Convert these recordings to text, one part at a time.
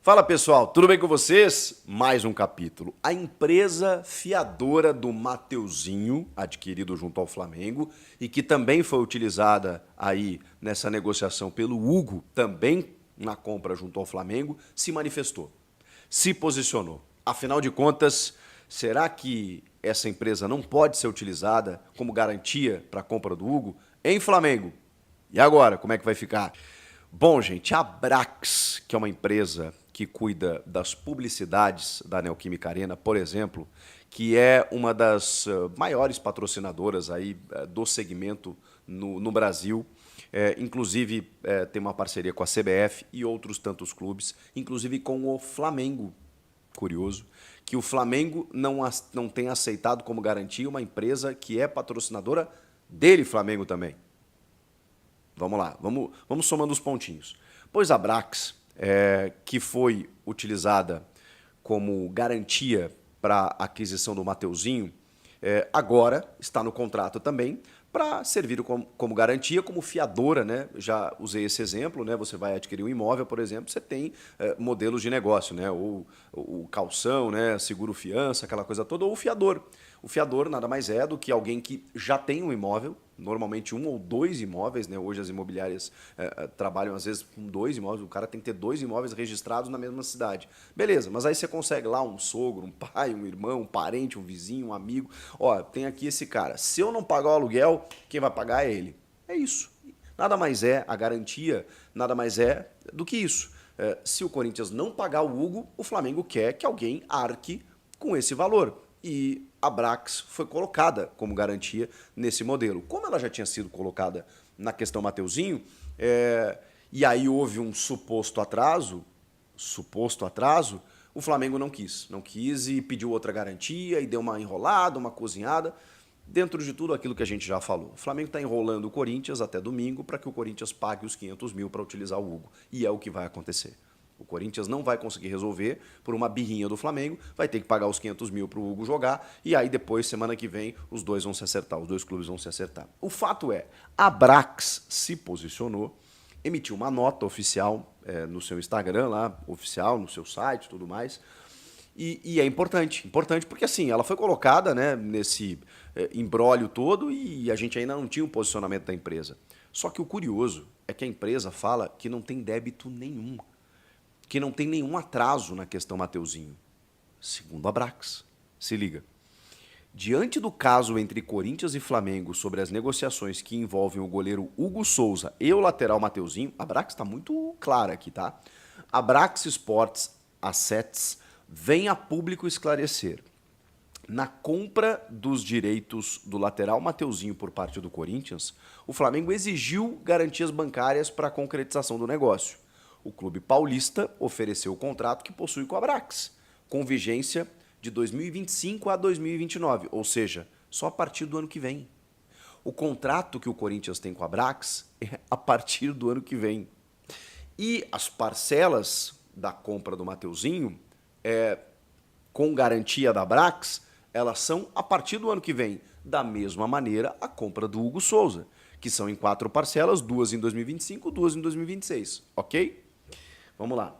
Fala pessoal, tudo bem com vocês? Mais um capítulo. A empresa fiadora do Mateuzinho, adquirido junto ao Flamengo, e que também foi utilizada aí nessa negociação pelo Hugo, também na compra junto ao Flamengo, se manifestou, se posicionou. Afinal de contas, será que essa empresa não pode ser utilizada como garantia para a compra do Hugo em Flamengo? E agora, como é que vai ficar? Bom, gente, a Abrax, que é uma empresa que cuida das publicidades da Neoquímica Arena, por exemplo, que é uma das maiores patrocinadoras aí do segmento no Brasil, inclusive tem uma parceria com a CBF e outros tantos clubes, inclusive com o Flamengo. Curioso, que o Flamengo não tem aceitado como garantia uma empresa que é patrocinadora dele, Flamengo também. Vamos lá, vamos somando os pontinhos. Pois a Abrax, que foi utilizada como garantia para a aquisição do Mateuzinho, agora está no contrato também para servir como garantia, como fiadora, né? Já usei esse exemplo, né? Você vai adquirir um imóvel, por exemplo, você tem modelos de negócio, né? Ou o calção, né? Seguro fiança, aquela coisa toda, ou o fiador. O fiador nada mais é do que alguém que já tem um imóvel, normalmente um ou dois imóveis, né? Hoje as imobiliárias trabalham às vezes com dois imóveis, o cara tem que ter dois imóveis registrados na mesma cidade. Beleza, mas aí você consegue lá um sogro, um pai, um irmão, um parente, um vizinho, um amigo. Ó, tem aqui esse cara, se eu não pagar o aluguel, quem vai pagar é ele. É isso. Nada mais é, a garantia nada mais é do que isso. Se o Corinthians não pagar o Hugo, o Flamengo quer que alguém arque com esse valor. E a Abrax foi colocada como garantia nesse modelo. Como ela já tinha sido colocada na questão Mateuzinho, e aí houve um suposto atraso, o Flamengo não quis e pediu outra garantia e deu uma enrolada, uma cozinhada, dentro de tudo aquilo que a gente já falou. O Flamengo está enrolando o Corinthians até domingo para que o Corinthians pague os 500 mil para utilizar o Hugo. E é o que vai acontecer. O Corinthians não vai conseguir resolver por uma birrinha do Flamengo, vai ter que pagar os 500 mil para o Hugo jogar, e aí depois, semana que vem, os dois vão se acertar, os dois clubes vão se acertar. O fato é, a Abrax se posicionou, emitiu uma nota oficial no seu Instagram, lá, oficial, no seu site e tudo mais, e é importante porque assim, ela foi colocada, né, nesse imbróglio todo e a gente ainda não tinha o posicionamento da empresa. Só que o curioso é que a empresa fala que não tem débito nenhum, que não tem nenhum atraso na questão Mateuzinho, segundo a Abrax. Se liga. Diante do caso entre Corinthians e Flamengo sobre as negociações que envolvem o goleiro Hugo Souza e o lateral Mateuzinho, a Abrax está muito clara aqui, tá? A Abrax Sports Assets vem a público esclarecer. Na compra dos direitos do lateral Mateuzinho por parte do Corinthians, o Flamengo exigiu garantias bancárias para a concretização do negócio. O clube paulista ofereceu o contrato que possui com a Abrax, com vigência de 2025 a 2029, ou seja, só a partir do ano que vem. O contrato que o Corinthians tem com a Abrax é a partir do ano que vem. E as parcelas da compra do Mateuzinho, com garantia da Abrax, elas são a partir do ano que vem. Da mesma maneira, a compra do Hugo Souza, que são em 4 parcelas, 2 em 2025, 2 em 2026, ok? Vamos lá.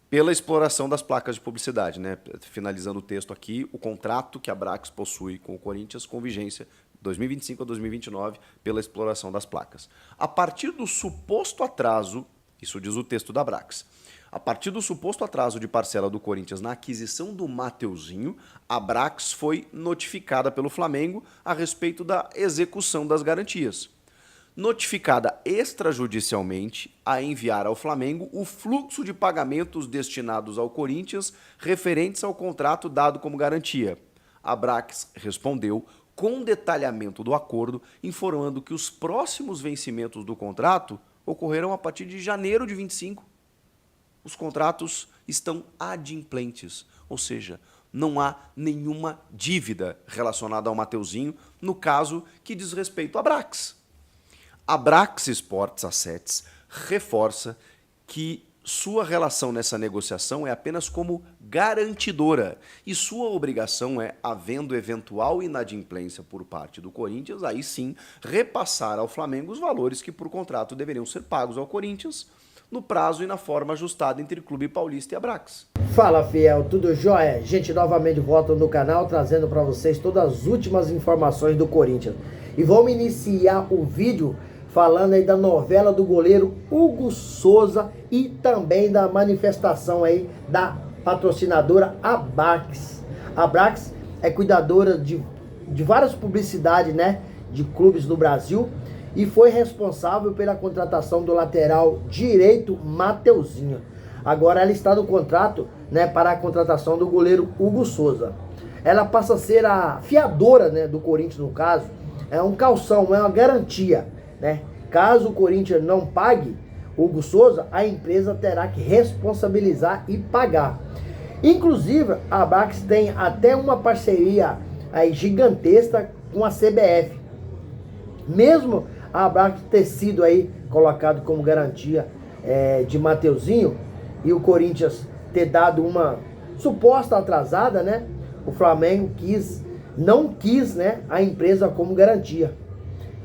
Pela exploração das placas de publicidade, né? Finalizando o texto aqui, o contrato que a Abrax possui com o Corinthians com vigência 2025 a 2029 pela exploração das placas. A partir do suposto atraso, isso diz o texto da Abrax, a partir do suposto atraso de parcela do Corinthians na aquisição do Mateuzinho, a Abrax foi notificada pelo Flamengo a respeito da execução das garantias. Notificada extrajudicialmente a enviar ao Flamengo o fluxo de pagamentos destinados ao Corinthians referentes ao contrato dado como garantia. A Abrax respondeu com detalhamento do acordo, informando que os próximos vencimentos do contrato ocorrerão a partir de janeiro de 25. Os contratos estão adimplentes, ou seja, não há nenhuma dívida relacionada ao Mateuzinho, no caso que diz respeito à Abrax. A Abrax Sports Assets reforça que sua relação nessa negociação é apenas como garantidora e sua obrigação é, havendo eventual inadimplência por parte do Corinthians, aí sim repassar ao Flamengo os valores que por contrato deveriam ser pagos ao Corinthians no prazo e na forma ajustada entre Clube Paulista e Abrax. Fala, fiel, tudo jóia? Gente, novamente volto no canal trazendo para vocês todas as últimas informações do Corinthians. E vamos iniciar o vídeo falando aí da novela do goleiro Hugo Souza e também da manifestação aí da patrocinadora Abrax. A Abrax é cuidadora de várias publicidades, né, de clubes no Brasil, e foi responsável pela contratação do lateral direito Mateuzinho. Agora ela está no contrato, né, para a contratação do goleiro Hugo Souza. Ela passa a ser a fiadora, né, do Corinthians, no caso. É um calção, é uma garantia, né? Caso o Corinthians não pague o Hugo Souza, a empresa terá que responsabilizar e pagar. Inclusive, a Abrax tem até uma parceria aí gigantesca com a CBF. Mesmo a Abrax ter sido aí colocado como garantia de Mateuzinho e o Corinthians ter dado uma suposta atrasada, né? O Flamengo não quis, né, a empresa como garantia.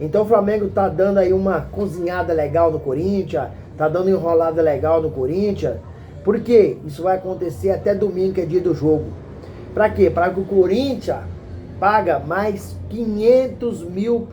Então o Flamengo tá dando aí uma cozinhada legal no Corinthians, tá dando enrolada legal no Corinthians. Por quê? Isso vai acontecer até domingo, que é dia do jogo. Pra quê? Para que o Corinthians paga mais 500 mil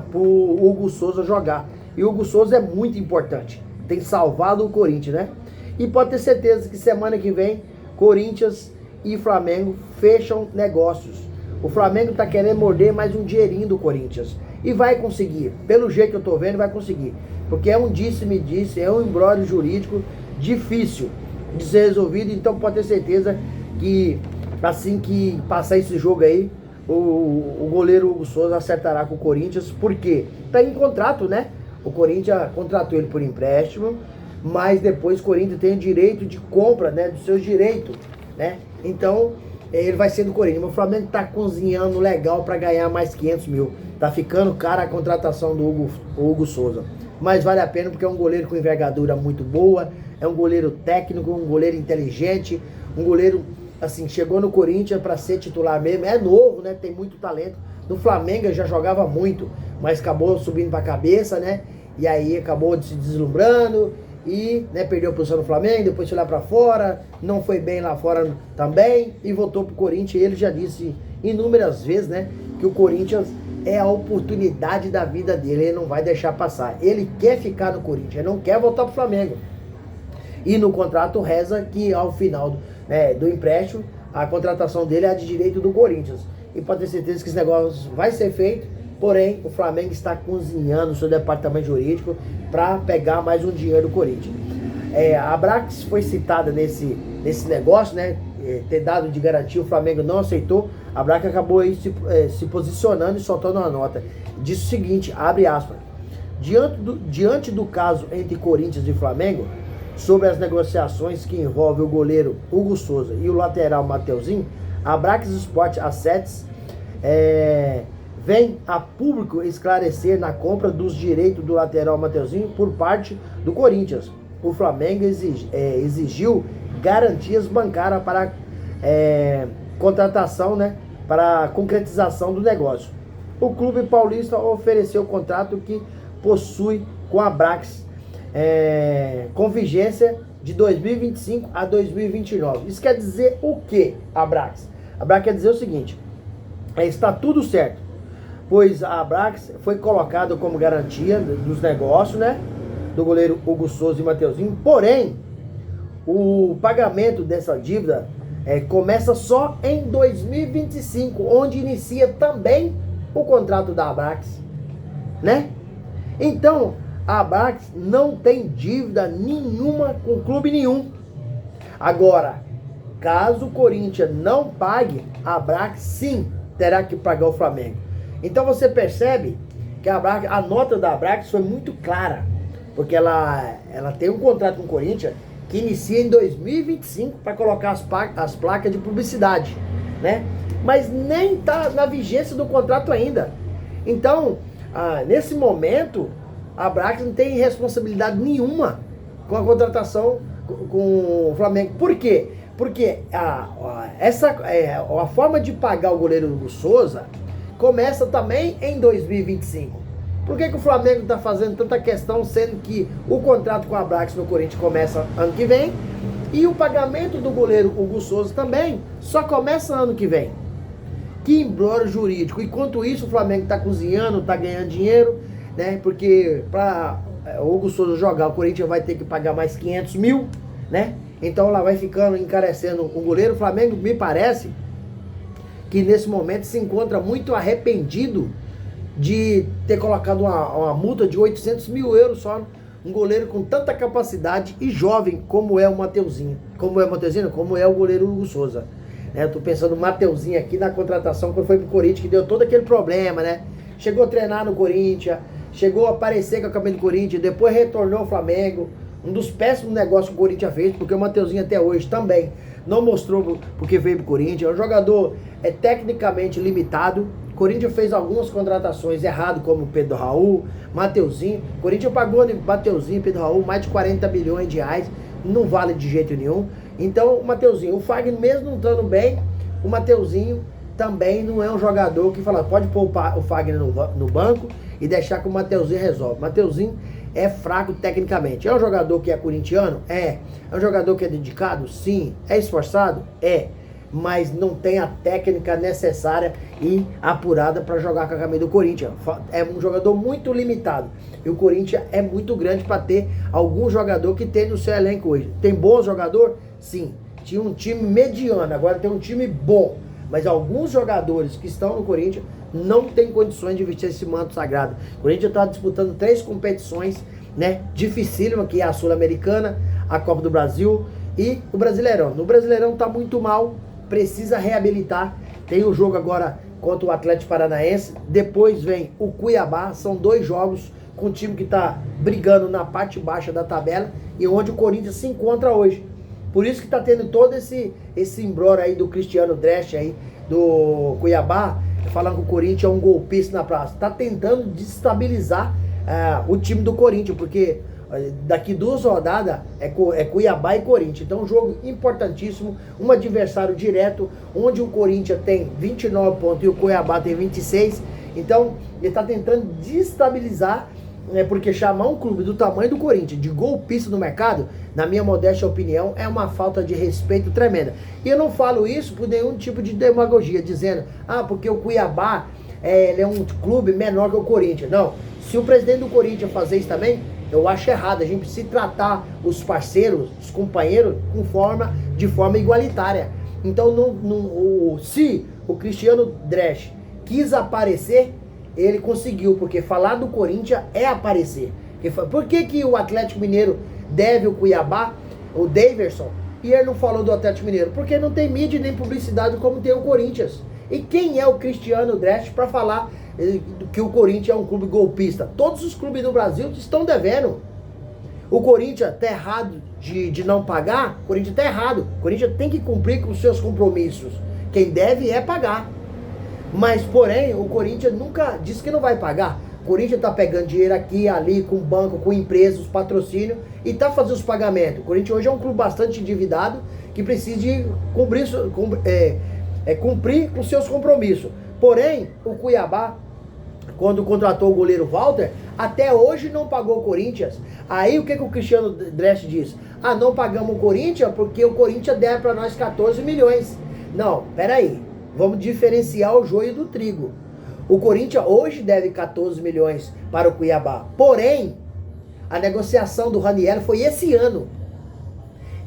pro Hugo Souza jogar. E o Hugo Souza é muito importante. Tem salvado o Corinthians, né? E pode ter certeza que semana que vem, Corinthians e Flamengo fecham negócios. O Flamengo tá querendo morder mais um dinheirinho do Corinthians. E vai conseguir. Pelo jeito que eu tô vendo, vai conseguir. Porque é um disse-me-disse, é um imbróglio jurídico difícil de ser resolvido. Então pode ter certeza que assim que passar esse jogo aí, o goleiro Hugo Souza acertará com o Corinthians. Por quê? Tá em contrato, né? O Corinthians contratou ele por empréstimo, mas depois o Corinthians tem o direito de compra, né, dos seus direitos, né? Então ele vai ser do Corinthians. O Flamengo tá cozinhando legal para ganhar mais 500 mil. Tá ficando cara a contratação do Hugo Souza. Mas vale a pena porque é um goleiro com envergadura muito boa, é um goleiro técnico, um goleiro inteligente, um goleiro, assim, chegou no Corinthians para ser titular mesmo. É novo, né? Tem muito talento. No Flamengo já jogava muito, mas acabou subindo pra cabeça, né? E aí acabou se deslumbrando e, né, perdeu a posição no Flamengo, depois foi lá pra fora, não foi bem lá fora também e voltou pro Corinthians. E ele já disse inúmeras vezes, né, que o Corinthians é a oportunidade da vida dele, ele não vai deixar passar. Ele quer ficar no Corinthians, ele não quer voltar pro Flamengo. E no contrato reza que ao final, né, do empréstimo, a contratação dele é de direito do Corinthians. E pode ter certeza que esse negócio vai ser feito, porém o Flamengo está cozinhando o seu departamento jurídico para pegar mais um dinheiro do Corinthians. A Abrax foi citada nesse negócio, né, ter dado de garantia, o Flamengo não aceitou. A Abrax acabou aí se posicionando e soltando uma nota. Disse o seguinte, abre aspas: diante do caso entre Corinthians e Flamengo, sobre as negociações que envolvem o goleiro Hugo Souza e o lateral Mateuzinho, a Abrax Sport Assets vem a público esclarecer na compra dos direitos do lateral Mateuzinho por parte do Corinthians. O Flamengo exigiu garantias bancárias para contratação, né, para a concretização do negócio. O Clube Paulista ofereceu o contrato que possui com a Abrax, com vigência de 2025 a 2029. Isso quer dizer o que, Abrax? A Abrax quer dizer o seguinte: está tudo certo, pois a Abrax foi colocada como garantia dos negócios, né, do goleiro Hugo Souza e Mateuzinho, porém o pagamento dessa dívida começa só em 2025, onde inicia também o contrato da Abrax, né? Então a Abrax não tem dívida nenhuma com clube nenhum. Agora, caso o Corinthians não pague, a Abrax sim terá que pagar o Flamengo. Então você percebe que a nota da Abrax foi muito clara, porque ela tem um contrato com o Corinthians que inicia em 2025 para colocar as placas de publicidade, né? Mas nem está na vigência do contrato ainda. Então, nesse momento, a Abrax não tem responsabilidade nenhuma com a contratação com o Flamengo. Por quê? Porque a forma de pagar o goleiro Hugo Souza começa também em 2025. Por que o Flamengo está fazendo tanta questão, sendo que o contrato com a Abrax no Corinthians começa ano que vem e o pagamento do goleiro Hugo Souza também só começa ano que vem? Que imbróglio jurídico. Enquanto isso, o Flamengo está cozinhando, está ganhando dinheiro, né? Porque para o Hugo Souza jogar, o Corinthians vai ter que pagar mais 500 mil, né? Então lá vai ficando encarecendo o goleiro. O Flamengo, me parece que nesse momento se encontra muito arrependido de ter colocado uma multa de 800 mil euros só. Um goleiro com tanta capacidade e jovem como é o Mateuzinho. Como é o Mateuzinho? Como é o goleiro Hugo Souza. Eu tô pensando no Mateuzinho aqui na contratação, quando foi pro Corinthians, que deu todo aquele problema, né? Chegou a treinar no Corinthians, chegou a aparecer com a camisa do Corinthians, depois retornou ao Flamengo. Um dos péssimos negócios que o Corinthians fez, porque o Mateuzinho até hoje também não mostrou porque veio pro Corinthians. É um jogador tecnicamente limitado. O Corinthians fez algumas contratações erradas, como Pedro Raul, Mateuzinho. O Corinthians pagou no Mateuzinho e Pedro Raul mais de 40 milhões de reais. Não vale de jeito nenhum. Então, o Mateuzinho, o Fagner mesmo não estando bem, o Mateuzinho também não é um jogador que fala, pode poupar o Fagner no banco e deixar que o Mateuzinho resolve. O Mateuzinho é fraco tecnicamente. É um jogador que é corintiano? É. É um jogador que é dedicado? Sim. É esforçado? É. Mas não tem a técnica necessária e apurada para jogar com a camisa do Corinthians. É um jogador muito limitado. E o Corinthians é muito grande para ter algum jogador que tem no seu elenco hoje. Tem bom jogador? Sim. Tinha um time mediano, agora tem um time bom. Mas alguns jogadores que estão no Corinthians não tem condições de vestir esse manto sagrado. O Corinthians está disputando 3 competições, né, dificílimas, que é a Sul-Americana, a Copa do Brasil e o Brasileirão. No Brasileirão está muito mal, precisa reabilitar. Tem o jogo agora contra o Atlético Paranaense, depois vem o Cuiabá. São 2 jogos com um time que está brigando na parte baixa da tabela e onde o Corinthians se encontra hoje. Por isso que está tendo todo esse imbróglio aí do Cristiano Dresch aí, do Cuiabá, falando que o Corinthians é um golpista na praça. Está tentando desestabilizar o time do Corinthians, porque daqui 2 rodadas é Cuiabá e Corinthians. Então um jogo importantíssimo, um adversário direto, onde o Corinthians tem 29 pontos e o Cuiabá tem 26. Então ele está tentando desestabilizar, porque chamar um clube do tamanho do Corinthians de golpista no mercado, na minha modesta opinião, é uma falta de respeito tremenda. E eu não falo isso por nenhum tipo de demagogia, dizendo, porque o Cuiabá ele é um clube menor que o Corinthians. Não, se o presidente do Corinthians fazer isso também, eu acho errado. A gente precisa tratar os parceiros, os companheiros, de forma igualitária. Então, se o Cristiano Dresch quis aparecer, ele conseguiu, porque falar do Corinthians é aparecer. Por que o Atlético Mineiro deve o Cuiabá, o Daverson, e ele não falou do Atlético Mineiro? Porque não tem mídia nem publicidade como tem o Corinthians. E quem é o Cristiano Dresch para falar que o Corinthians é um clube golpista? Todos os clubes do Brasil estão devendo. O Corinthians está errado de não pagar? O Corinthians está errado. O Corinthians tem que cumprir com os seus compromissos. Quem deve é pagar. Mas, porém, o Corinthians nunca disse que não vai pagar. O Corinthians está pegando dinheiro aqui, ali, com banco, com empresas, patrocínio, e está fazendo os pagamentos. O Corinthians hoje é um clube bastante endividado, que precisa de cumprir com seus compromissos. Porém, o Cuiabá, quando contratou o goleiro Walter, até hoje não pagou o Corinthians. Aí o que o Cristiano Dresch diz? Não pagamos o Corinthians porque o Corinthians deve para nós 14 milhões. Não, peraí. Vamos diferenciar o joio do trigo. O Corinthians hoje deve 14 milhões para o Cuiabá. Porém, a negociação do Ranieri foi esse ano.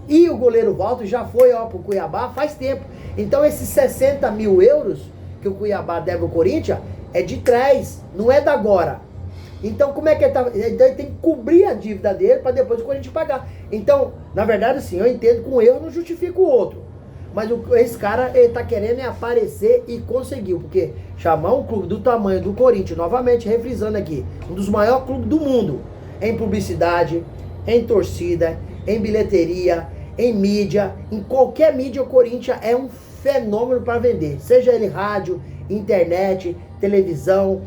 E o goleiro Walter já foi para o Cuiabá faz tempo. Então esses 60 mil euros que o Cuiabá deve ao Corinthians é de trás, não é da agora. Então como é que ele tem que cobrir a dívida dele para depois o Corinthians pagar. Então, na verdade, sim, eu entendo que um erro não justifica o outro. Mas esse cara, ele tá querendo aparecer e conseguiu. Porque chamar um clube do tamanho do Corinthians, novamente refrisando aqui, um dos maiores clubes do mundo, em publicidade, em torcida, em bilheteria, em mídia, em qualquer mídia, o Corinthians é um fenômeno para vender. Seja ele rádio, internet, televisão,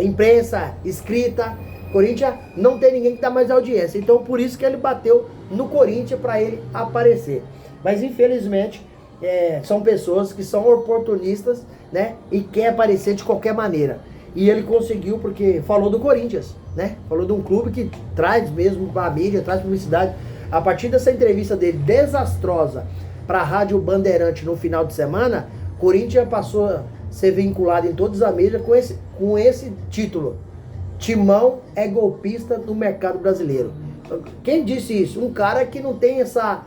imprensa, escrita. Corinthians não tem ninguém que dá mais audiência. Então por isso que ele bateu no Corinthians para ele aparecer. Mas infelizmente são pessoas que são oportunistas, né? E quer aparecer de qualquer maneira. E ele conseguiu porque falou do Corinthians, né? Falou de um clube que traz mesmo para a mídia, traz publicidade. A partir dessa entrevista dele, desastrosa, para a Rádio Bandeirante no final de semana, Corinthians passou a ser vinculado em todas as mídias com esse título: Timão é golpista no mercado brasileiro. Quem disse isso? Um cara que não tem essa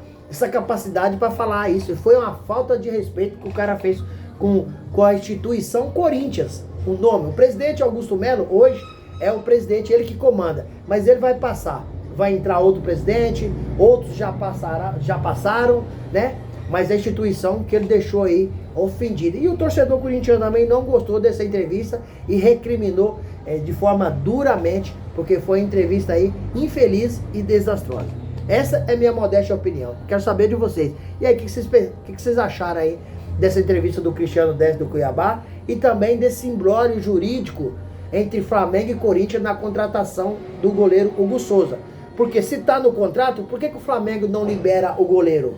capacidade para falar isso. Foi uma falta de respeito que o cara fez com a instituição Corinthians. O nome, o presidente Augusto Melo, hoje é o presidente, ele que comanda. Mas ele vai passar. Vai entrar outro presidente, outros já passaram, né? Mas a instituição que ele deixou aí ofendida. E o torcedor corintiano também não gostou dessa entrevista e recriminou de forma duramente, porque foi uma entrevista aí infeliz e desastrosa. Essa é minha modesta opinião. Quero saber de vocês. E aí, o que vocês acharam aí dessa entrevista do Cristiano Décio do Cuiabá e também desse imbróglio jurídico entre Flamengo e Corinthians na contratação do goleiro Hugo Souza? Porque se está no contrato, por que o Flamengo não libera o goleiro?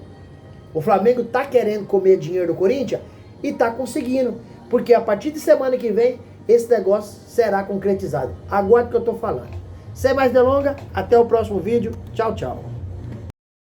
O Flamengo está querendo comer dinheiro do Corinthians e está conseguindo. Porque a partir de semana que vem, esse negócio será concretizado. Aguarde o que eu estou falando. Sem mais delongas, até o próximo vídeo. Tchau, tchau.